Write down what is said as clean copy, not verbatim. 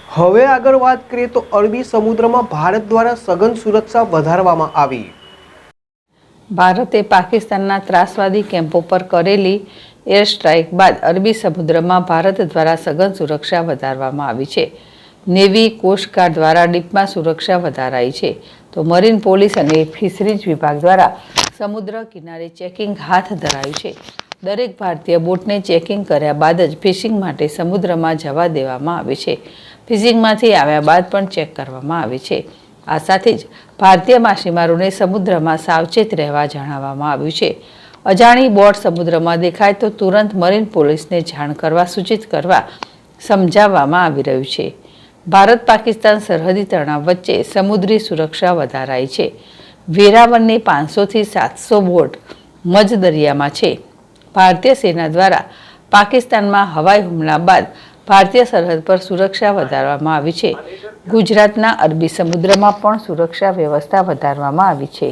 હવે આગળ વાત કરીએ તો અરબી સમુદ્રમાં ભારત દ્વારા સઘન સુરક્ષા વધારવામાં આવી। ભારતે પાકિસ્તાનના ત્રાસવાદી કેમ્પો પર કરેલી એર સ્ટ્રાઇક બાદ અરબી સમુદ્રમાં ભારત દ્વારા સઘન સુરક્ષા વધારવામાં આવી છે। નેવી કોસ્ટગાર્ડ દ્વારા ડીપમાં સુરક્ષા વધારાઈ છે, તો મરીન પોલીસ અને ફિશરીઝ વિભાગ દ્વારા સમુદ્ર કિનારે ચેકિંગ હાથ ધરાયું છે। દરેક ભારતીય બોટને ચેકિંગ કર્યા બાદ જ ફિશિંગ માટે સમુદ્રમાં જવા દેવામાં આવે છે। ફિશિંગમાંથી આવ્યા બાદ પણ ચેક કરવામાં આવે છે। આ સાથે જ ભારતીય માછીમારોને સમુદ્રમાં સાવચેત રહેવા જણાવવામાં આવ્યું છે। અજાણી બોટ સમુદ્રમાં દેખાય તો તુરંત મરીન પોલીસને જાણ કરવા સૂચિત કરવા સમજાવવામાં આવી રહ્યું છે। ભારત પાકિસ્તાન સરહદી તણાવ વચ્ચે સમુદ્રી સુરક્ષા વધારાઈ છે। વેરાવળની 500થી 700 બોટ મજ દરિયામાં છે। ભારતીય સેના દ્વારા પાકિસ્તાનમાં હવાઈ હુમલા બાદ ભારતીય સરહદ પર સુરક્ષા વધારવામાં આવી છે। ગુજરાતના અરબી સમુદ્રમાં પણ સુરક્ષા વ્યવસ્થા વધારવામાં આવી છે।